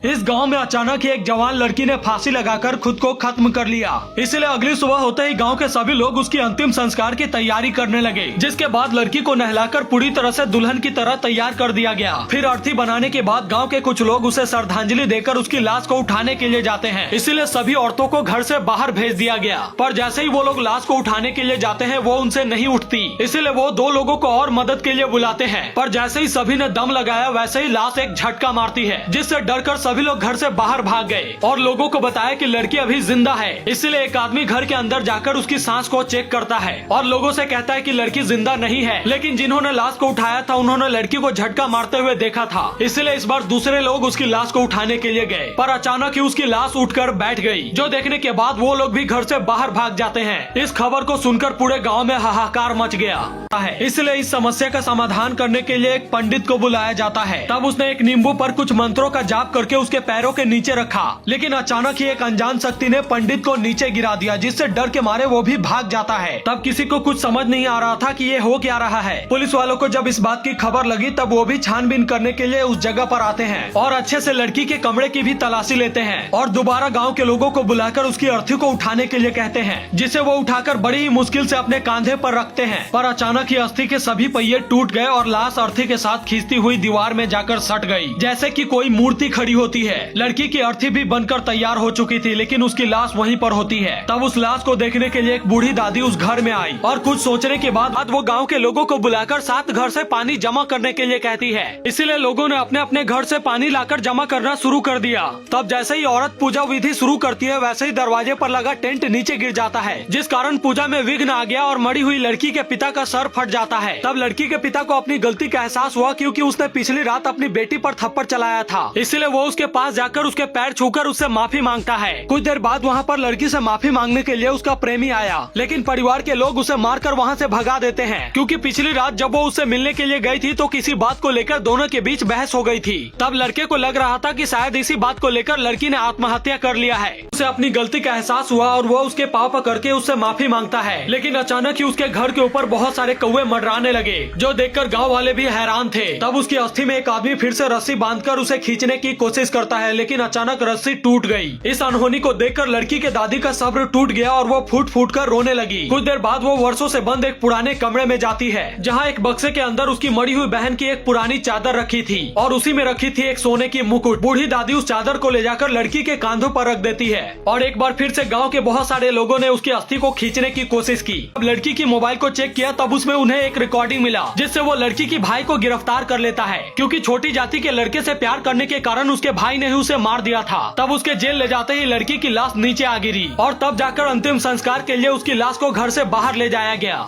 इस गांव में अचानक ही एक जवान लड़की ने फांसी लगाकर खुद को खत्म कर लिया। इसलिए अगली सुबह होते ही गांव के सभी लोग उसकी अंतिम संस्कार की तैयारी करने लगे, जिसके बाद लड़की को नहलाकर पूरी तरह से दुल्हन की तरह तैयार कर दिया गया। फिर अर्थी बनाने के बाद गांव के कुछ लोग उसे श्रद्धांजलि देकर उसकी लाश को उठाने के लिए जाते हैं। इसीलिए सभी औरतों को घर से बाहर भेज दिया गया। पर जैसे ही वो लोग लाश को उठाने के लिए जाते हैं वो उनसे नहीं उठती। इसीलिए वो दो लोगों को और मदद के लिए बुलाते हैं। पर जैसे ही सभी ने दम लगाया वैसे ही लाश एक झटका मारती है, जिससे डरकर सभी लोग घर से बाहर भाग गए और लोगों को बताया कि लड़की अभी जिंदा है। इसलिए एक आदमी घर के अंदर जाकर उसकी सांस को चेक करता है और लोगों से कहता है कि लड़की जिंदा नहीं है, लेकिन जिन्होंने लाश को उठाया था उन्होंने लड़की को झटका मारते हुए देखा था। इसलिए इस बार दूसरे लोग उसकी लाश को उठाने के लिए गए, पर अचानक ही उसकी लाश उठकर बैठ गई, जो देखने के बाद वो लोग भी घर से बाहर भाग जाते हैं। इस खबर को सुनकर पूरे गाँव में हाहाकार मच गया है। इसलिए इस समस्या का समाधान करने के लिए एक पंडित को बुलाया जाता है। तब उसने एक नींबू पर कुछ मंत्रों का जाप करके उसके पैरों के नीचे रखा, लेकिन अचानक ही एक अनजान शक्ति ने पंडित को नीचे गिरा दिया, जिससे डर के मारे वो भी भाग जाता है। तब किसी को कुछ समझ नहीं आ रहा था कि ये हो क्या रहा है। पुलिस वालों को जब इस बात की खबर लगी तब वो भी छानबीन करने के लिए उस जगह पर आते हैं और अच्छे से लड़की के कमरे की भी तलाशी लेते हैं और दोबारा गाँव के लोगों को बुलाकर उसकी अर्थी को उठाने के लिए कहते हैं, जिसे वो उठाकर बड़ी ही मुश्किल से अपने कांधे पर रखते हैं। पर अचानक ही अस्थि के सभी पहिए टूट गए और लाश अर्थी के साथ खींचती हुई दीवार में जाकर सट गई, जैसे कि कोई मूर्ति खड़ी होती है। लड़की की अर्थी भी बनकर तैयार हो चुकी थी, लेकिन उसकी लाश वहीं पर होती है। तब उस लाश को देखने के लिए एक बूढ़ी दादी उस घर में आई और कुछ सोचने के बाद वो गांव के लोगों को बुलाकर साथ घर से पानी जमा करने के लिए कहती है। इसीलिए लोगों ने अपने अपने घर से पानी लाकर जमा करना शुरू कर दिया। तब जैसे ही औरत पूजा विधि शुरू करती है वैसे ही दरवाजे पर लगा टेंट नीचे गिर जाता है, जिस कारण पूजा में विघ्न आ गया और मरी हुई लड़की के पिता का सर फट जाता है। तब लड़की के पिता को अपनी गलती का एहसास हुआ, क्योंकि उसने पिछली रात अपनी बेटी पर थप्पड़ चलाया था। इसलिए वो उसके पास जाकर उसके पैर छूकर उससे माफी मांगता है। कुछ देर बाद वहाँ पर लड़की से माफी मांगने के लिए उसका प्रेमी आया, लेकिन परिवार के लोग उसे मारकर वहाँ से भगा देते हैं, क्योंकि पिछली रात जब वो उससे मिलने के लिए गई थी तो किसी बात को लेकर दोनों के बीच बहस हो गई थी। तब लड़के को लग रहा था कि शायद इसी बात को लेकर लड़की ने आत्महत्या कर लिया है। उसे अपनी गलती का एहसास हुआ और वो उसके पाँव पकड़ के उससे माफी मांगता है, लेकिन अचानक ही उसके घर के ऊपर बहुत सारे कौवे मंडराने लगे, जो देखकर गांव वाले भी हैरान थे। तब उसकी अस्थि में एक आदमी फिर से रस्सी बांधकर उसे खींचने की कोशिश करता है, लेकिन अचानक रस्सी टूट गई। इस अनहोनी को देखकर लड़की के दादी का सब्र टूट गया और वो फूट फूट कर रोने लगी। कुछ देर बाद वो वर्षों से बंद एक पुराने कमरे में जाती है, जहाँ एक बक्से के अंदर उसकी मरी हुई बहन की एक पुरानी चादर रखी थी और उसी में रखी थी एक सोने की मुकुट। बूढ़ी दादी उस चादर को ले जाकर लड़की के कांधों पर रख देती है और एक बार फिर से गाँव के बहुत सारे लोगों ने उसकी अस्थि को खींचने की कोशिश की। लड़की की मोबाइल को चेक किया तब उसमें उन्हें एक रिकॉर्डिंग मिला, जिससे वो लड़की की भाई को गिरफ्तार कर लेता है, क्योंकि छोटी जाति के लड़के से प्यार करने के कारण उसके भाई ने ही उसे मार दिया था। तब उसके जेल ले जाते ही लड़की की लाश नीचे आ गिरी और तब जाकर अंतिम संस्कार के लिए उसकी लाश को घर से बाहर ले जाया गया।